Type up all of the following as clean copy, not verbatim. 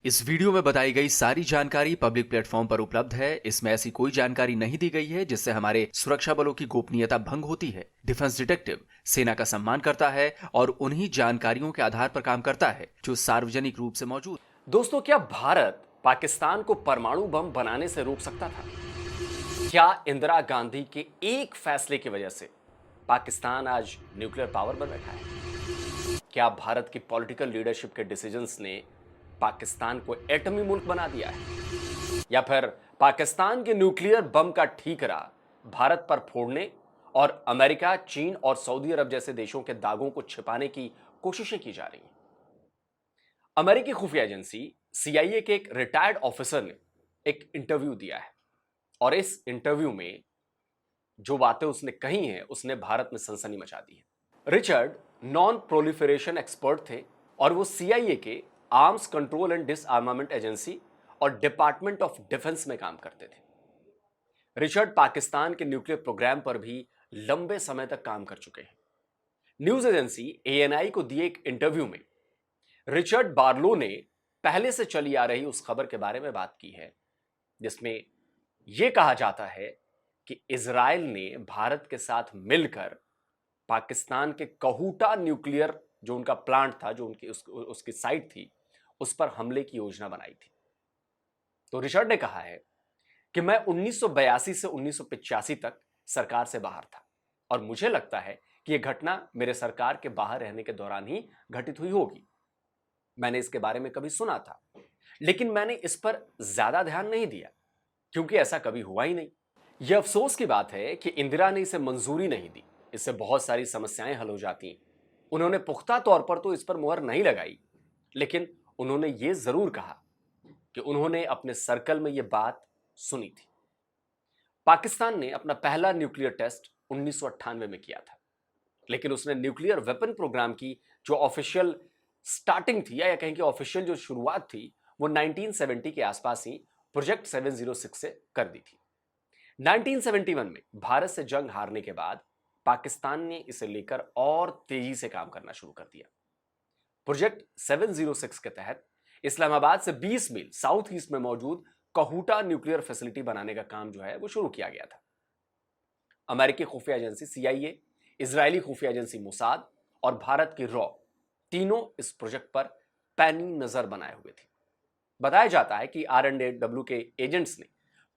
इस वीडियो में बताई गई सारी जानकारी पब्लिक प्लेटफॉर्म पर उपलब्ध है। इसमें ऐसी कोई जानकारी नहीं दी गई है जिससे हमारे सुरक्षा बलों की गोपनीयता भंग होती है। डिफेंस डिटेक्टिव सेना का सम्मान करता है और उन्हीं जानकारियों के आधार पर काम करता है जो सार्वजनिक रूप से मौजूद। दोस्तों, क्या भारत पाकिस्तान को परमाणु बम बनाने से रोक सकता था? क्या इंदिरा गांधी के एक फैसले की वजह से पाकिस्तान आज न्यूक्लियर पावर बन बैठा है? क्या भारत की पॉलिटिकल लीडरशिप के डिसीजंस ने पाकिस्तान को एटमी मुल्क बना दिया है? या फिर पाकिस्तान के न्यूक्लियर बम का ठीकरा भारत पर फोड़ने और अमेरिका, चीन और सऊदी अरब जैसे देशों के दागों को छिपाने की कोशिशें की जा रही हैं? अमेरिकी खुफिया एजेंसी सीआईए के एक रिटायर्ड ऑफिसर ने एक इंटरव्यू दिया है और इस इंटरव्यू में जो बातें उसने कही हैं उसने भारत में सनसनी मचा दी है। रिचर्ड नॉन प्रोलिफरेशन एक्सपर्ट थे और वो सीआईए के आर्म्स कंट्रोल एंड डिसआर्मामेंट एजेंसी और डिपार्टमेंट ऑफ डिफेंस में काम करते थे। रिचर्ड पाकिस्तान के न्यूक्लियर प्रोग्राम पर भी लंबे समय तक काम कर चुके हैं। न्यूज एजेंसी एएनआई को दिए एक इंटरव्यू में रिचर्ड बार्लो ने पहले से चली आ रही उस खबर के बारे में बात की है जिसमें यह कहा जाता है कि इजराइल ने भारत के साथ मिलकर पाकिस्तान के कहूटा न्यूक्लियर जो उनका प्लांट था, जो उनकी उसकी साइट थी, उस पर हमले की योजना बनाई थी। तो रिचर्ड ने कहा है कि मैं 1982 से 1985 तक सरकार से बाहर था और मुझे लगता है कि यह घटना मेरे सरकार के बाहर रहने के दौरान ही घटित हुई होगी। मैंने इसके बारे में कभी सुना था, लेकिन मैंने इस पर ज्यादा ध्यान नहीं दिया क्योंकि ऐसा कभी हुआ ही नहीं। यह अफसोस की बात है कि इंदिरा ने इसे मंजूरी नहीं दी। इससे बहुत सारी समस्याएं हल हो जाती। उन्होंने पुख्ता तौर पर तो इस पर मुहर नहीं लगाई, लेकिन उन्होंने यह जरूर कहा कि उन्होंने अपने सर्कल में यह बात सुनी थी। पाकिस्तान ने अपना पहला न्यूक्लियर टेस्ट 1998 में किया था, लेकिन उसने न्यूक्लियर वेपन प्रोग्राम की जो ऑफिशियल स्टार्टिंग थी या कहें कि ऑफिशियल जो शुरुआत थी वो 1970 के आसपास ही प्रोजेक्ट 706 से कर दी थी। 1971 में भारत से जंग हारने के बाद पाकिस्तान ने इसे लेकर और तेजी से काम करना शुरू कर दिया। प्रोजेक्ट 706 के तहत इस्लामाबाद से 20 मील साउथ ईस्ट में मौजूद कहूटा न्यूक्लियर फैसिलिटी बनाने का काम जो है वो शुरू किया गया था। अमेरिकी खुफिया एजेंसी सीआईए, इजरायली खुफिया एजेंसी मोसाद और भारत की रॉ तीनों इस प्रोजेक्ट पर पैनी नजर बनाए हुए थे। बताया जाता है कि R&AW के एजेंट्स ने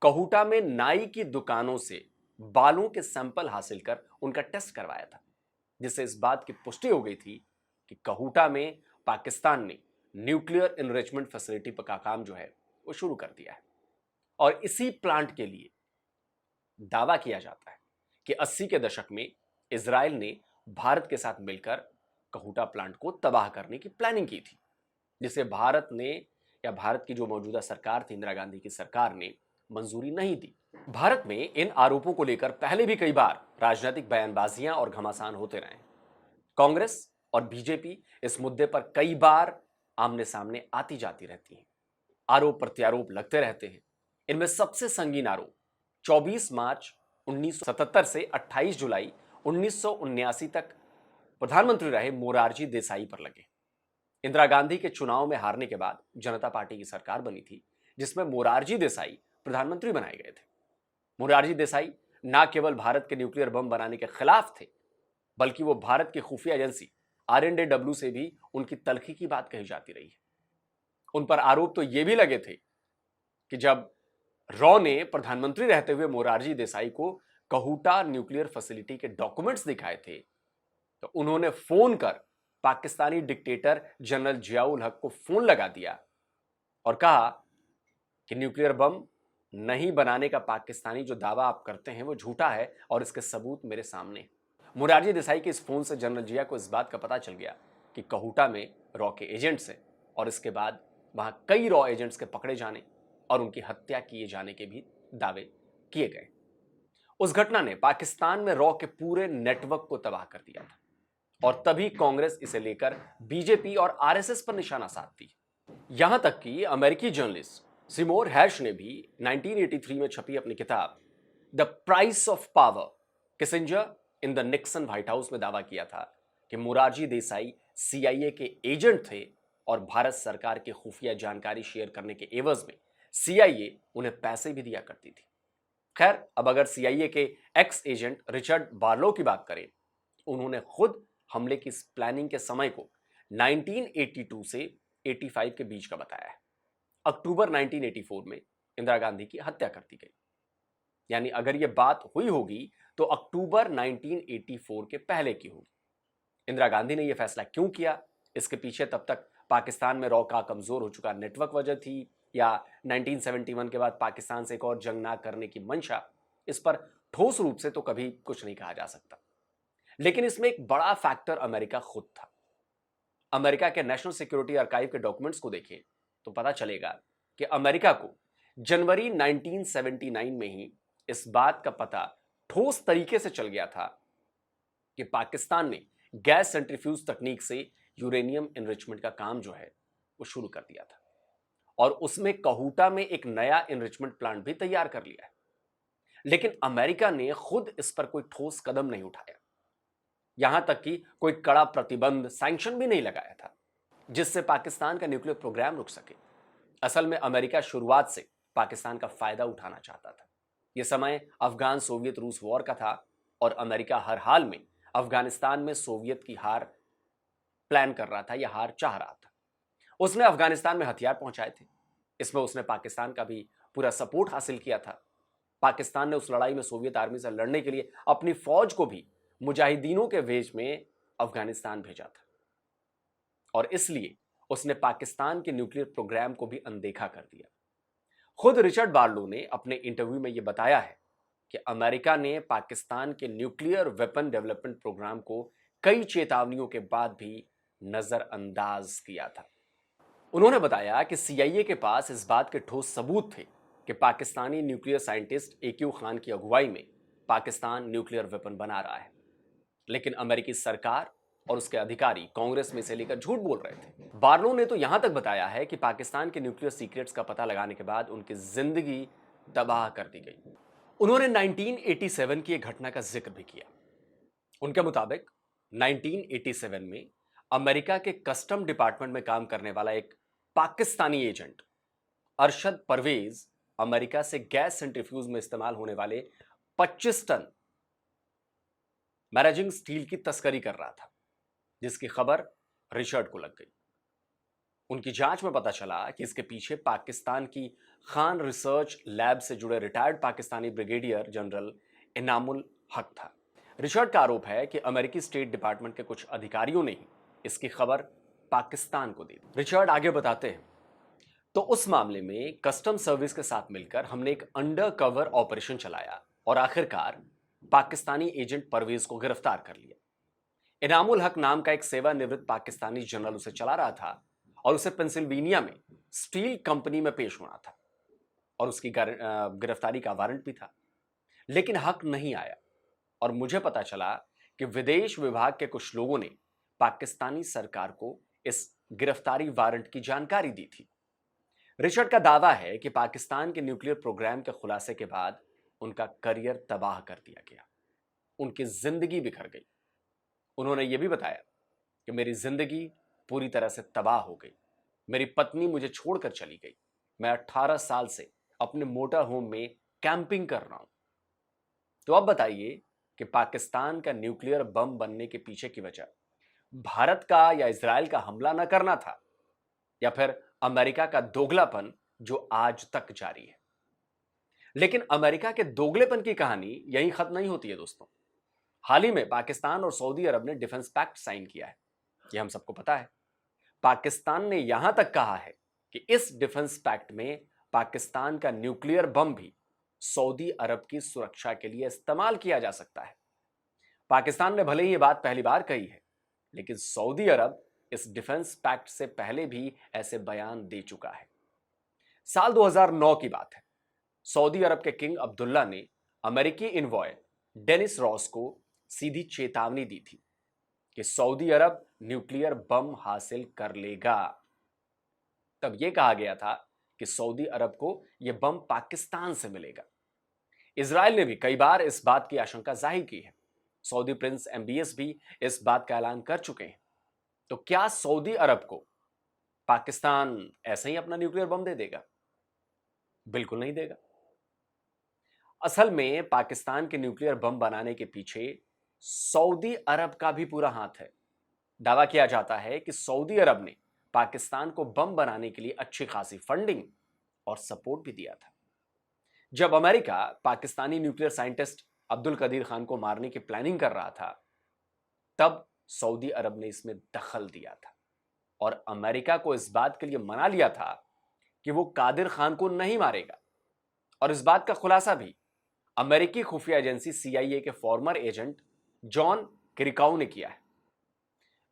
कहूटा में नाई की दुकानों से बालों के सैंपल हासिल कर उनका टेस्ट करवाया था, जिससे इस बात की पुष्टि हो गई थी कि कहूटा में पाकिस्तान ने न्यूक्लियर एनरिचमेंट फैसिलिटी का काम जो है वो शुरू कर दिया है। और इसी प्लांट के लिए दावा किया जाता है कि 80 के दशक में इजराइल ने भारत के साथ मिलकर कहूटा प्लांट को तबाह करने की प्लानिंग की थी, जिसे भारत ने या भारत की जो मौजूदा सरकार थी, इंदिरा गांधी की सरकार ने मंजूरी नहीं दी। भारत में इन आरोपों को लेकर पहले भी कई बार राजनीतिक बयानबाजियां और घमासान होते रहे। कांग्रेस और बीजेपी इस मुद्दे पर कई बार आमने सामने आती जाती रहती हैं। आरोप प्रत्यारोप लगते रहते हैं। इनमें सबसे संगीन आरोप 24 मार्च 1977 से 28 जुलाई 1979 तक प्रधानमंत्री रहे मोरारजी देसाई पर लगे। इंदिरा गांधी के चुनाव में हारने के बाद जनता पार्टी की सरकार बनी थी, जिसमें मोरारजी देसाई प्रधानमंत्री बनाए गए थे। मोरारजी देसाई न केवल भारत के न्यूक्लियर बम बनाने के खिलाफ थे, बल्कि वो भारत की खुफिया एजेंसी R&AW से भी उनकी तलखी की बात कही जाती रही है। उन पर आरोप तो ये भी लगे थे कि जब रॉ ने प्रधानमंत्री रहते हुए मोरारजी देसाई को कहूटा न्यूक्लियर फैसिलिटी के डॉक्यूमेंट्स दिखाए थे, तो उन्होंने फोन कर पाकिस्तानी डिक्टेटर जनरल जियाउल हक को फोन लगा दिया और कहा कि न्यूक्लियर बम नहीं बनाने का पाकिस्तानी जो दावा आप करते हैं वो झूठा है और इसके सबूत मेरे सामने। मोरारजी देसाई के इस फोन से जनरल जिया को इस बात का पता चल गया कि कहूटा में रॉ के एजेंट्स हैं और इसके बाद वहां कई रॉ एजेंट्स के पकड़े जाने और उनकी हत्या किए जाने के भी दावे किए गए। उस घटना ने पाकिस्तान में रॉ के पूरे नेटवर्क को तबाह कर दिया था और तभी कांग्रेस इसे लेकर बीजेपी और आरएसएस पर निशाना साधती। यहां तक कि अमेरिकी जर्नलिस्ट सिमोर हैश ने भी 1983 में छपी अपनी किताब the price of power Kissinger in the Nixon white house में दावा किया था कि मोरारजी देसाई सीआईए के एजेंट थे और भारत सरकार की खुफिया जानकारी शेयर करने के एवज में सीआईए उन्हें पैसे भी दिया करती थी। खैर, अब अगर सीआईए के एक्स एजेंट रिचर्ड बार्लो की बात करें, उन्होंने खुद हमले की प्लानिंग के समय को 1982 से 85 के बीच का बताया है। अक्टूबर 1984 में इंदिरा गांधी की हत्या कर दी गई। यानी अगर यह बात हुई होगी तो अक्टूबर 1984 के पहले की होगी। इंदिरा गांधी ने यह फैसला क्यों किया, इसके पीछे तब तक पाकिस्तान में का कमजोर हो चुका नेटवर्क वजह थी, या 1971 के बाद पाकिस्तान से एक और जंग ना करने की मंशा, इस पर ठोस रूप से तो कभी कुछ नहीं कहा जा सकता। लेकिन इसमें एक बड़ा फैक्टर अमेरिका खुद था। अमेरिका के नेशनल सिक्योरिटी आर्काइव के डॉक्यूमेंट्स को देखें तो पता चलेगा कि अमेरिका को जनवरी 1979 में ही इस बात का पता ठोस तरीके से चल गया था कि पाकिस्तान ने गैस सेंट्रीफ्यूज तकनीक से यूरेनियम एनरिचमेंट का काम जो है वो शुरू कर दिया था, और उसमें कहूटा में एक नया एनरिचमेंट प्लांट भी तैयार कर लिया है। लेकिन अमेरिका ने खुद इस पर कोई ठोस कदम नहीं उठाया, यहां तक कि कोई कड़ा प्रतिबंध, सैंक्शन भी नहीं लगाया था जिससे पाकिस्तान का न्यूक्लियर प्रोग्राम रुक सके। असल में अमेरिका शुरुआत से पाकिस्तान का फायदा उठाना चाहता था। यह समय अफगान सोवियत रूस वॉर का था और अमेरिका हर हाल में अफगानिस्तान में सोवियत की हार प्लान कर रहा था या हार चाह रहा था। उसने अफगानिस्तान में हथियार पहुंचाए थे, इसमें उसने पाकिस्तान का भी पूरा सपोर्ट हासिल किया था। पाकिस्तान ने उस लड़ाई में सोवियत आर्मी से लड़ने के लिए अपनी फौज को भी मुजाहिदीनों के वेश में अफगानिस्तान भेजा था, और इसलिए उसने पाकिस्तान के न्यूक्लियर प्रोग्राम को भी अनदेखा कर दिया। खुद रिचर्ड बार्लो ने अपने इंटरव्यू में यह बताया है कि अमेरिका ने पाकिस्तान के न्यूक्लियर वेपन डेवलपमेंट प्रोग्राम को कई चेतावनियों के बाद भी नजरअंदाज किया था। उन्होंने बताया कि सीआईए के पास इस बात के ठोस सबूत थे कि Pakistani nuclear scientist AQ Khan की अगुवाई में पाकिस्तान न्यूक्लियर वेपन बना रहा है, लेकिन अमेरिकी सरकार और उसके अधिकारी कांग्रेस में से लेकर झूठ बोल रहे थे। बार्लो ने तो यहां तक बताया है कि पाकिस्तान के न्यूक्लियर सीक्रेट्स का पता लगाने के बाद उनकी जिंदगी तबाह कर दी गई। उन्होंने 1987 की एक घटना का जिक्र भी किया। उनके मुताबिक 1987 में अमेरिका के कस्टम डिपार्टमेंट में काम करने वाला एक पाकिस्तानी एजेंट अरशद परवेज अमेरिका से गैस सेंट्रीफ्यूज में इस्तेमाल होने वाले 25 टन मैराजिंग स्टील की तस्करी कर रहा था, जिसकी खबर रिचर्ड को लग गई। उनकी जांच में पता चला कि इसके पीछे पाकिस्तान की खान रिसर्च लैब से जुड़े retired Pakistani brigadier general Inamul हक था। रिचर्ड का आरोप है कि अमेरिकी स्टेट डिपार्टमेंट के कुछ अधिकारियों ने ही इसकी खबर पाकिस्तान को दी। रिचर्ड आगे बताते हैं, तो उस मामले में कस्टम सर्विस के साथ मिलकर हमने एक अंडर कवर ऑपरेशन चलाया और आखिरकार पाकिस्तानी एजेंट परवेज को गिरफ्तार कर लिया। इनामुल हक नाम का एक सेवानिवृत्त पाकिस्तानी जनरल उसे चला रहा था और उसे पेंसिल्वेनिया में स्टील कंपनी में पेश होना था और उसकी गिरफ्तारी का वारंट भी था, लेकिन हक नहीं आया और मुझे पता चला कि विदेश विभाग के कुछ लोगों ने पाकिस्तानी सरकार को इस गिरफ्तारी वारंट की जानकारी दी थी। रिचर्ड का दावा है कि पाकिस्तान के न्यूक्लियर प्रोग्राम के खुलासे के बाद उनका करियर तबाह कर दिया गया, उनकी जिंदगी बिखर गई। उन्होंने यह भी बताया कि मेरी जिंदगी पूरी तरह से तबाह हो गई, मेरी पत्नी मुझे छोड़कर चली गई, मैं 18 साल से अपने मोटर होम में कैंपिंग कर रहा हूं। तो अब बताइए कि पाकिस्तान का न्यूक्लियर बम बनने के पीछे की वजह भारत का या इजराइल का हमला न करना था, या फिर अमेरिका का दोगलापन जो आज तक जारी है। लेकिन अमेरिका के दोगलेपन की कहानी यहीं खत्म नहीं होती है दोस्तों। हाल ही में पाकिस्तान और सऊदी अरब ने डिफेंस पैक्ट साइन किया है, यह हम सबको पता है। पाकिस्तान ने यहां तक कहा है कि इस डिफेंस पैक्ट में पाकिस्तान का न्यूक्लियर बम भी सऊदी अरब की सुरक्षा के लिए इस्तेमाल किया जा सकता है। पाकिस्तान ने भले ही यह बात पहली बार कही है, लेकिन सऊदी अरब इस डिफेंस पैक्ट से पहले भी ऐसे बयान दे चुका है। साल 2009 की बात है, सऊदी अरब के किंग अब्दुल्ला ने अमेरिकी इनवॉय डेनिस रॉस को सीधी चेतावनी दी थी कि सऊदी अरब न्यूक्लियर बम हासिल कर लेगा। तब यह कहा गया था कि सऊदी अरब को यह बम पाकिस्तान से मिलेगा। इजराइल ने भी कई बार इस बात की आशंका जाहिर की है। सऊदी प्रिंस MBS भी इस बात का ऐलान कर चुके हैं। तो क्या सऊदी अरब को पाकिस्तान ऐसे ही अपना न्यूक्लियर बम दे देगा? बिल्कुल नहीं देगा। असल में पाकिस्तान के न्यूक्लियर बम बनाने के पीछे सऊदी अरब का भी पूरा हाथ है। दावा किया जाता है कि सऊदी अरब ने पाकिस्तान को बम बनाने के लिए अच्छी खासी फंडिंग और सपोर्ट भी दिया था। जब America Pakistani nuclear scientist Abdul Qadeer Khan को मारने की प्लानिंग कर रहा था, तब सऊदी अरब ने इसमें दखल दिया था और अमेरिका को इस बात के लिए मना लिया था कि वो कादिर खान को नहीं मारेगा। और इस बात का खुलासा भी अमेरिकी खुफिया एजेंसी CIA के फॉर्मर एजेंट जॉन किरिकाउ ने किया है।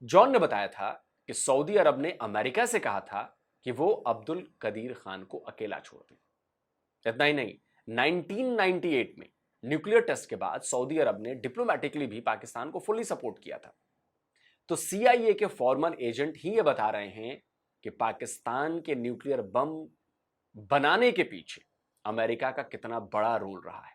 जॉन ने बताया था कि सऊदी अरब ने अमेरिका से कहा था कि वो अब्दुल कदीर खान को अकेला छोड़ दे। इतना ही नहीं, 1998 में न्यूक्लियर टेस्ट के बाद सऊदी अरब ने डिप्लोमैटिकली भी पाकिस्तान को फुल्ली सपोर्ट किया था। तो CIA के फॉर्मर एजेंट ही ये बता रहे हैं कि पाकिस्तान के न्यूक्लियर बम बनाने के पीछे अमेरिका का कितना बड़ा रोल रहा है।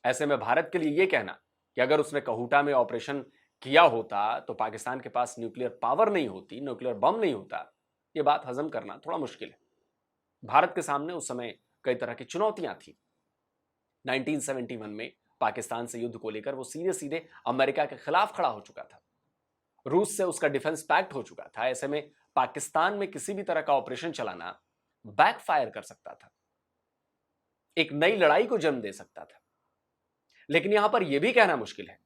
ऐसे में भारत के लिए यह कहना कि अगर उसने कहूटा में ऑपरेशन किया होता तो पाकिस्तान के पास न्यूक्लियर पावर नहीं होती, न्यूक्लियर बम नहीं होता, यह बात हजम करना थोड़ा मुश्किल है। भारत के सामने उस समय कई तरह की चुनौतियां थी। 1971 में पाकिस्तान से युद्ध को लेकर वो सीधे सीधे अमेरिका के खिलाफ खड़ा हो चुका था। रूस से उसका डिफेंस पैक्ट हो चुका था। ऐसे में पाकिस्तान में किसी भी तरह का ऑपरेशन चलाना बैकफायर कर सकता था, एक नई लड़ाई को जन्म दे सकता था। लेकिन यहां पर यह भी कहना मुश्किल है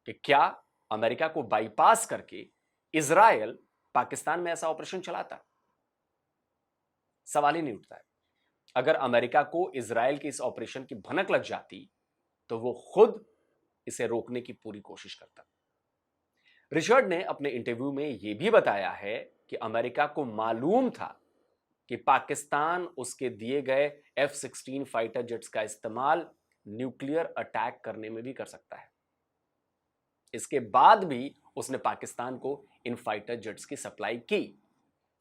कि क्या अमेरिका को बाईपास करके इजरायल पाकिस्तान में ऐसा ऑपरेशन चलाता? सवाल ही नहीं उठता है। अगर अमेरिका को इजरायल के इस ऑपरेशन की भनक लग जाती तो वो खुद इसे रोकने की पूरी कोशिश करता। रिचर्ड ने अपने इंटरव्यू में यह भी बताया है कि अमेरिका को मालूम था कि पाकिस्तान उसके दिए गए F-16 फाइटर जेट्स का इस्तेमाल न्यूक्लियर अटैक करने में भी कर सकता है। इसके बाद भी उसने पाकिस्तान को इन फाइटर जेट्स की सप्लाई की।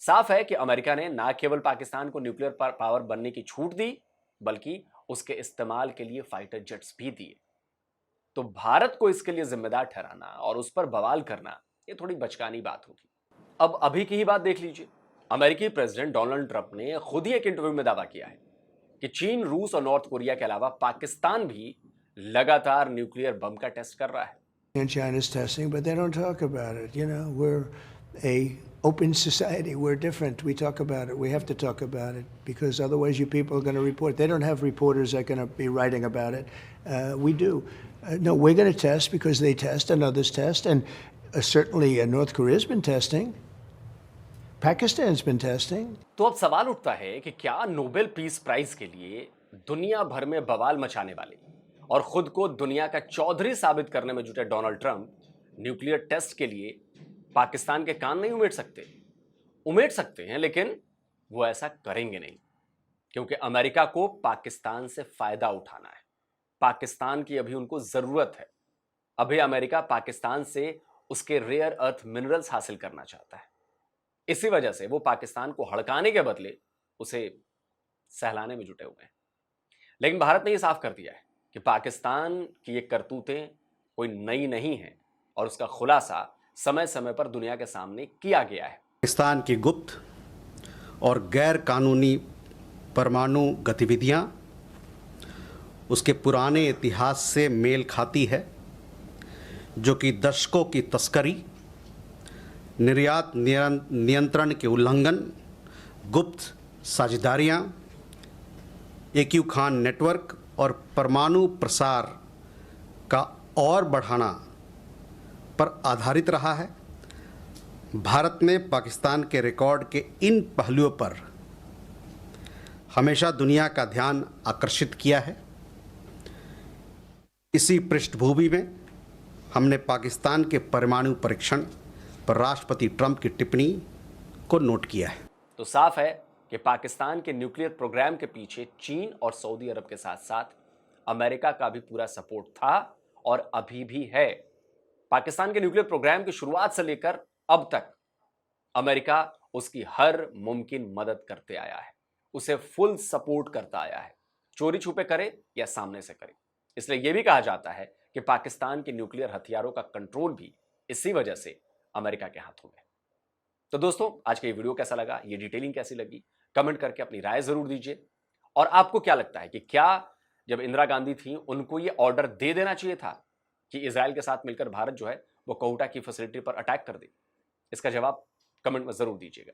साफ है कि अमेरिका ने ना केवल पाकिस्तान को न्यूक्लियर पावर बनने की छूट दी, बल्कि उसके इस्तेमाल के लिए फाइटर जेट्स भी दिए। तो भारत को इसके लिए जिम्मेदार ठहराना और उस पर बवाल करना ये थोड़ी बचकानी बात होगी। अब अभी की ही बात देख लीजिए। अमेरिकी प्रेसिडेंट डोनाल्ड ट्रंप ने खुद ही एक इंटरव्यू में दावा किया है कि चीन, रूस और नॉर्थ कोरिया के अलावा पाकिस्तान भी लगातार न्यूक्लियर बम का टेस्ट कर रहा है। And China's testing, but they don't talk about it. You know, we're a open society. We're different. We talk about it. We have to talk about it because otherwise you people are going to report. They don't have reporters that are going to be writing about it. We do. No, we're going to test because they test and others test. And certainly North Korea's been testing. Pakistan's been testing. तो अब सवाल उठता है कि क्या Nobel peace prize के लिए दुनिया भर में बवाल मचाने वाले और खुद को दुनिया का चौधरी साबित करने में जुटे डोनाल्ड ट्रंप न्यूक्लियर टेस्ट के लिए पाकिस्तान के कान नहीं उमेड़ सकते? उमेड़ सकते हैं, लेकिन वो ऐसा करेंगे नहीं, क्योंकि अमेरिका को पाकिस्तान से फायदा उठाना है। पाकिस्तान की अभी उनको जरूरत है। अभी अमेरिका पाकिस्तान से उसके रेयर अर्थ मिनरल्स हासिल करना चाहता है। इसी वजह से वो पाकिस्तान को हड़काने के बदले उसे सहलाने में जुटे हुए हैं। लेकिन भारत ने यह साफ कर दिया है कि पाकिस्तान की ये करतूतें कोई नई नहीं है और उसका खुलासा समय समय पर दुनिया के सामने किया गया है। पाकिस्तान की गुप्त और गैर कानूनी परमाणु गतिविधियां उसके पुराने इतिहास से मेल खाती है, जो कि दशकों की तस्करी, निर्यात नियंत्रण के उल्लंघन, गुप्त साझेदारियां, AQ खान नेटवर्क और परमाणु प्रसार का और बढ़ाना पर आधारित रहा है। भारत ने पाकिस्तान के रिकॉर्ड के इन पहलुओं पर हमेशा दुनिया का ध्यान आकर्षित किया है। इसी पृष्ठभूमि में हमने पाकिस्तान के परमाणु परीक्षण पर राष्ट्रपति ट्रंप की टिप्पणी को नोट किया है। तो साफ है कि पाकिस्तान के न्यूक्लियर प्रोग्राम के पीछे चीन और सऊदी अरब के साथ साथ अमेरिका का भी पूरा सपोर्ट था और अभी भी है। पाकिस्तान के न्यूक्लियर प्रोग्राम की शुरुआत से लेकर अब तक अमेरिका उसकी हर मुमकिन मदद करते आया है, उसे फुल सपोर्ट करता आया है, चोरी छुपे करे या सामने से करे। इसलिए यह भी कहा जाता है कि पाकिस्तान के न्यूक्लियर हथियारों का कंट्रोल भी इसी वजह से अमेरिका के हाथों में। तो दोस्तों, आज का ये वीडियो कैसा लगा, ये डिटेलिंग कैसी लगी, कमेंट करके अपनी राय जरूर दीजिए। और आपको क्या लगता है कि क्या जब इंदिरा गांधी थी उनको ये ऑर्डर दे देना चाहिए था कि इजराइल के साथ मिलकर भारत जो है वो कोहुटा की फैसिलिटी पर अटैक कर दे? इसका जवाब कमेंट में जरूर दीजिएगा।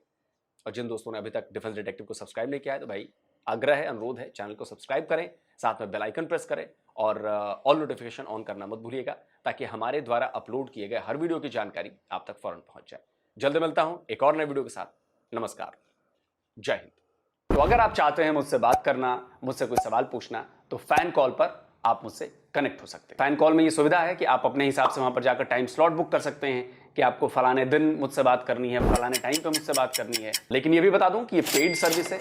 और जिन दोस्तों ने अभी तक डिफेंस डिटेक्टिव को सब्सक्राइब नहीं किया है तो भाई आग्रह है, अनुरोध है, चैनल को सब्सक्राइब करें, साथ में बेल आइकन प्रेस करें और ऑल नोटिफिकेशन ऑन करना मत भूलिएगा, ताकि हमारे द्वारा अपलोड किए गए हर वीडियो की जानकारी आप तक फौरन पहुंच जाए। जल्द मिलता हूं एक और नए वीडियो के साथ। नमस्कार, जय हिंद। तो अगर आप चाहते हैं मुझसे बात करना, मुझसे कोई सवाल पूछना, तो फैन कॉल पर आप मुझसे कनेक्ट हो सकते हैं। फैन कॉल में ये सुविधा है कि आप अपने हिसाब से वहां पर जाकर टाइम स्लॉट बुक कर सकते हैं कि आपको फलाने दिन मुझसे बात करनी है, फलाने टाइम पे मुझसे बात करनी है। लेकिन ये भी बता दूं कि ये पेड सर्विस है,